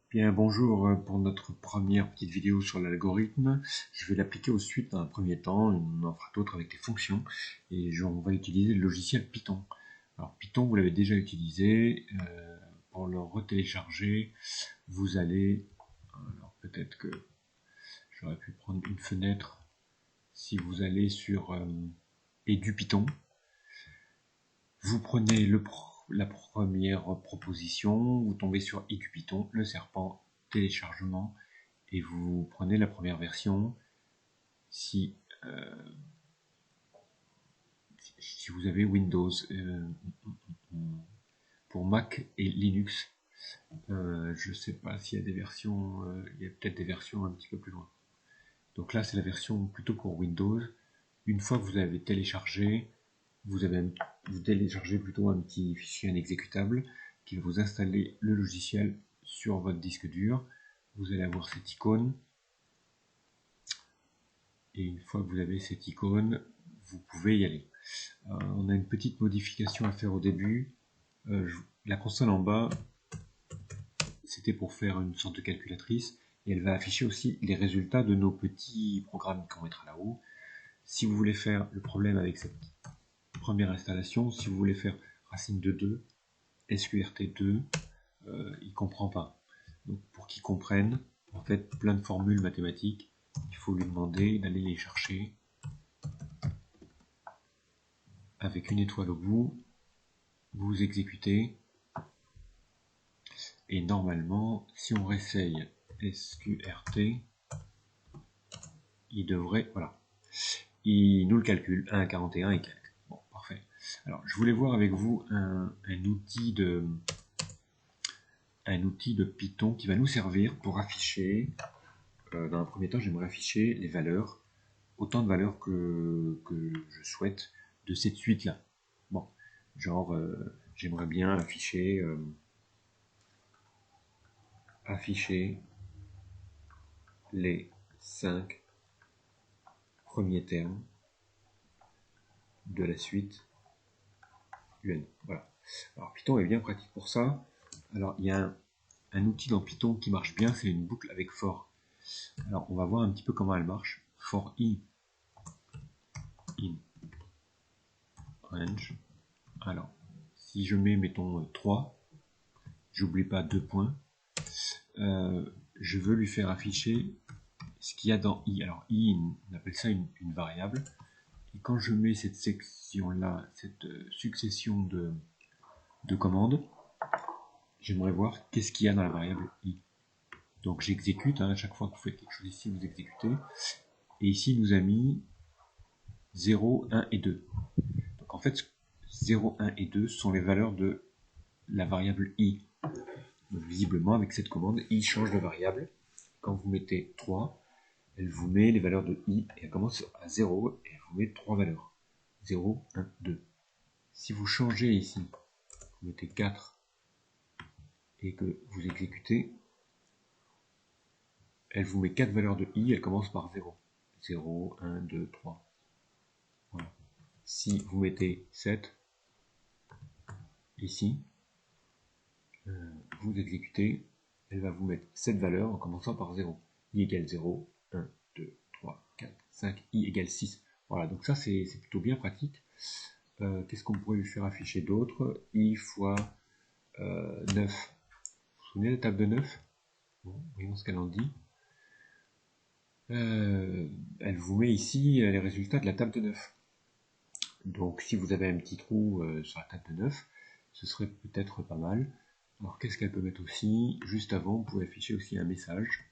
Bien, bonjour pour notre première petite vidéo sur l'algorithme. Je vais l'appliquer aux suites dans un premier temps, on en fera d'autres avec des fonctions, et on va utiliser le logiciel Python. Alors Python, vous l'avez déjà utilisé, pour le retélécharger, vous allez, alors peut-être que j'aurais pu prendre une fenêtre, si vous allez sur EduPython, vous prenez la première proposition, vous tombez sur EduPython, le serpent, téléchargement, et vous prenez la première version. Si vous avez Windows, pour Mac et Linux, je ne sais pas s'il y a des versions, il y a peut-être des versions un petit peu plus loin. Donc là, c'est la version plutôt pour Windows. Une fois que vous avez téléchargé, vous téléchargez plutôt un petit fichier exécutable qui va vous installer le logiciel sur votre disque dur. Vous allez avoir cette icône. Et une fois que vous avez cette icône, vous pouvez y aller. On a une petite modification à faire au début. La console en bas, c'était pour faire une sorte de calculatrice, et elle va afficher aussi les résultats de nos petits programmes qu'on mettra là-haut. Si vous voulez faire le problème avec cette première installation, si vous voulez faire racine de 2, SQRT2, il ne comprend pas. Donc pour qu'il comprenne, en fait, plein de formules mathématiques, il faut lui demander d'aller les chercher avec une étoile au bout. Vous exécutez, et normalement, si on réessaye SQRT, il devrait, voilà, il nous le calcule, 1,41 et quelques. Bon, parfait. Alors, je voulais voir avec vous un outil de Python qui va nous servir pour afficher, dans un premier temps, j'aimerais afficher les valeurs, autant de valeurs que je souhaite de cette suite-là. Bon, genre, j'aimerais bien afficher les 5 premiers termes de la suite UN. Voilà. Alors Python est bien pratique pour ça. Alors il y a un outil dans Python qui marche bien, c'est une boucle avec for. Alors on va voir un petit peu comment elle marche. For i in range. Alors si je mets, mettons, 3, j'oublie pas 2 points, je veux lui faire afficher ce qu'il y a dans i. Alors i, on appelle ça une variable. Et quand je mets cette section-là, cette succession de commandes, j'aimerais voir qu'est-ce qu'il y a dans la variable i. Donc j'exécute, à chaque fois que vous faites quelque chose ici, vous exécutez. Et ici, il nous a mis 0, 1 et 2. Donc en fait, 0, 1 et 2 sont les valeurs de la variable i. Donc visiblement, avec cette commande, i change de variable. Quand vous mettez 3, elle vous met les valeurs de i, et elle commence à 0, et elle vous met 3 valeurs. 0, 1, 2. Si vous changez ici, vous mettez 4, et que vous exécutez, elle vous met 4 valeurs de i, elle commence par 0. 0, 1, 2, 3. Voilà. Si vous mettez 7, ici, vous exécutez, elle va vous mettre 7 valeurs en commençant par 0. i égale 0, 1, 2, 3, 4, 5, i égale 6. Voilà, donc ça c'est plutôt bien pratique. Qu'est-ce qu'on pourrait lui faire afficher d'autre? I fois 9. Vous vous souvenez de la table de 9? Bon, voyons ce qu'elle en dit. Elle vous met ici les résultats de la table de 9. Donc si vous avez un petit trou sur la table de 9, ce serait peut-être pas mal. Alors qu'est-ce qu'elle peut mettre aussi? Juste avant, vous pouvez afficher aussi un message.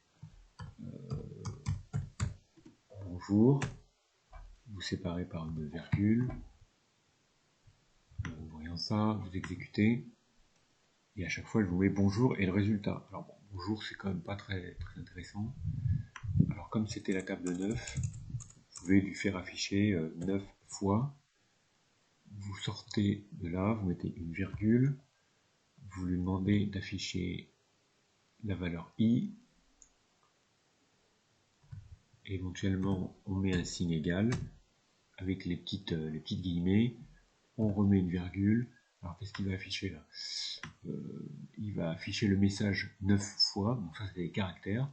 Bonjour. Vous séparez par une virgule. Voyant ça, vous exécutez. Et à chaque fois, elle vous met bonjour et le résultat. Alors bon, bonjour, c'est quand même pas très intéressant. Alors comme c'était la table de 9, vous pouvez lui faire afficher 9 fois. Vous sortez de là, vous mettez une virgule. Vous lui demandez d'afficher la valeur i. Éventuellement, on met un signe égal avec les petites guillemets. On remet une virgule. Alors qu'est-ce qu'il va afficher là? Il va afficher le message 9 fois, donc ça c'est des caractères,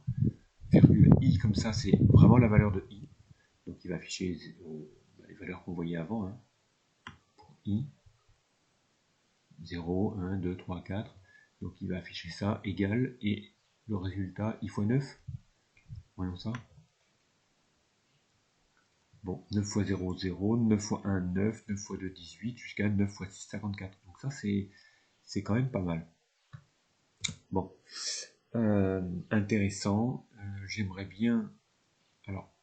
virgule i comme ça c'est vraiment la valeur de i, donc il va afficher les valeurs qu'on voyait avant, hein. I, 0, 1, 2, 3, 4, donc il va afficher ça, égal, et le résultat i fois 9, voyons ça. Bon, 9 fois 0, 0, 9 fois 1, 9, 9 fois 2, 18, jusqu'à 9 fois 6, 54. Donc ça, c'est quand même pas mal. Bon, intéressant. J'aimerais bien, alors,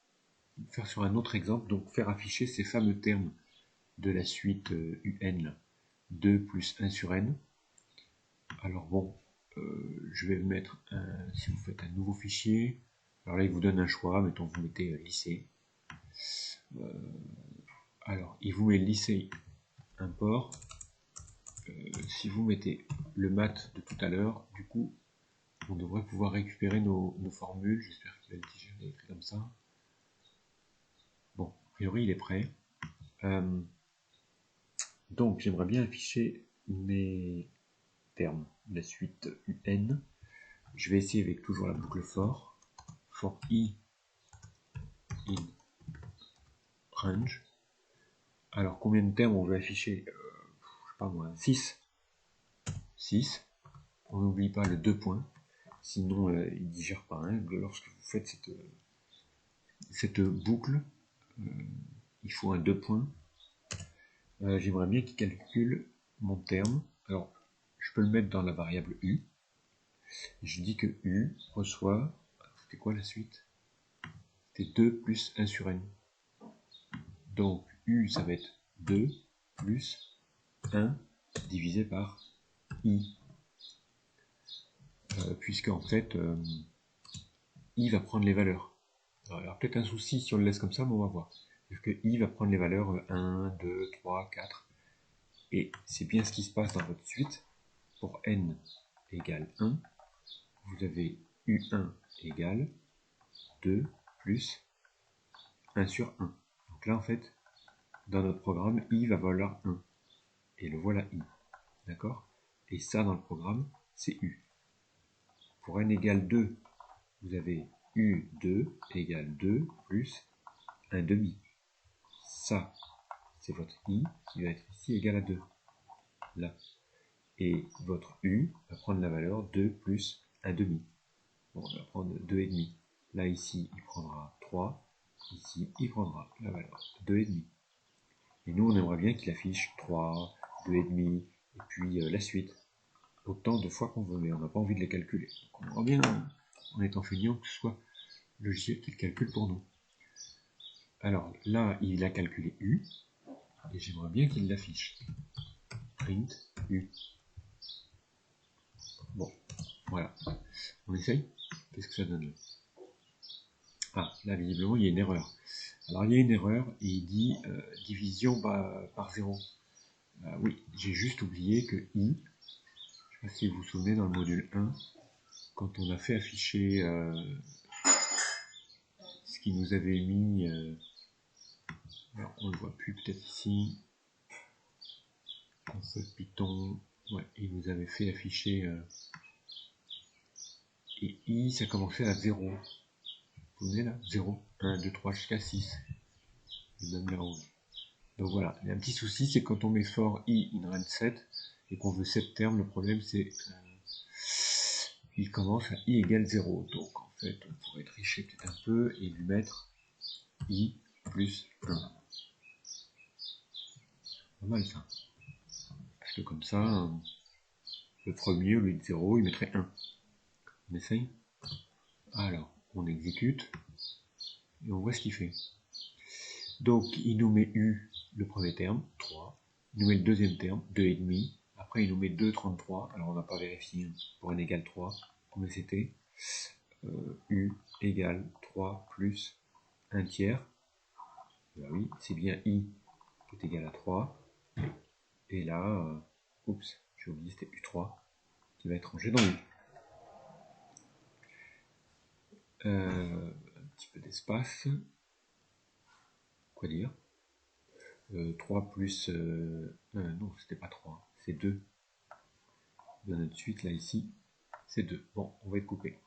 faire sur un autre exemple, donc faire afficher ces fameux termes de la suite UN, là, 2 plus 1 sur n. Alors bon, je vais mettre, si vous faites un nouveau fichier, alors là, il vous donne un choix, mettons, vous mettez lycée. Alors, il vous met lycée import. Si vous mettez le math de tout à l'heure, du coup, on devrait pouvoir récupérer nos formules. J'espère qu'il va le digérer écrit comme ça. Bon, a priori, il est prêt. Donc, j'aimerais bien afficher mes termes, la suite UN. Je vais essayer avec toujours la boucle for i in range. Alors, combien de termes on veut afficher? Je sais pas moi, 6. 6. On n'oublie pas le 2 points. Sinon, il ne digère pas. Hein. Lorsque vous faites cette boucle, il faut un 2 points. J'aimerais bien qu'il calcule mon terme. Alors, je peux le mettre dans la variable u. Je dis que u reçoit, c'était quoi la suite? C'était 2 plus 1 sur n. Donc, u, ça va être 2 plus 1 divisé par i. Puisque, en fait, i va prendre les valeurs. Alors, peut-être un souci si on le laisse comme ça, mais on va voir. Parce que i va prendre les valeurs 1, 2, 3, 4. Et c'est bien ce qui se passe dans votre suite. Pour n égale 1, vous avez u1 égale 2 plus 1 sur 1. Donc là, en fait, dans notre programme, i va valoir 1. Et le voilà i. D'accord? Et ça, dans le programme, c'est u. Pour n égale 2, vous avez u2 égale 2 plus 1 demi. Ça, c'est votre i qui va être ici égal à 2. Là. Et votre u va prendre la valeur 2 plus 1 demi. Bon, on va prendre 2,5. Là, ici, il prendra 3. Ici, il prendra la valeur 2,5. Et nous, on aimerait bien qu'il affiche 3, 2,5, et puis la suite. Autant de fois qu'on veut, mais on n'a pas envie de les calculer. Donc, on aimerait bien, en étant feignant, que ce soit le logiciel qui le calcule pour nous. Alors, là, il a calculé u, et j'aimerais bien qu'il l'affiche. Print u. Bon, voilà. On essaye? Qu'est-ce que ça donne là? Ah, là, visiblement, il y a une erreur. Alors, il y a une erreur, et il dit division par 0. Oui, j'ai juste oublié que i, je ne sais pas si vous vous souvenez, dans le module 1, quand on a fait afficher ce qu'il nous avait mis, alors on ne le voit plus peut-être ici, en fait Python, ouais, il nous avait fait afficher, et i, ça commençait à 0. Vous vous souvenez là? 0, 1, 2, 3 jusqu'à 6. Et même là-haut. Donc voilà, il y a un petit souci, c'est quand on met for i in range 7 et qu'on veut 7 termes, le problème c'est qu'il commence à i égale 0. Donc en fait, on pourrait tricher peut-être un peu et lui mettre i plus 1. Pas mal ça. Parce que comme ça, le premier, au lieu de 0, il mettrait 1. On essaye? Alors, on exécute et on voit ce qu'il fait. Donc, il nous met u, le premier terme, 3. Il nous met le deuxième terme, 2,5. Après, il nous met 2,33. Alors, on n'a pas vérifié pour n égale 3. Combien c'était? U égale 3 plus 1 tiers. Ben oui, c'est bien i qui est égal à 3. Et là, oups, j'ai oublié, c'était u3 qui va être rangé dans u. Un petit peu d'espace. Quoi dire? 3 plus... non, c'était pas 3. c'est 2. Dans notre suite là ici, c'est 2. Bon, on va être coupé.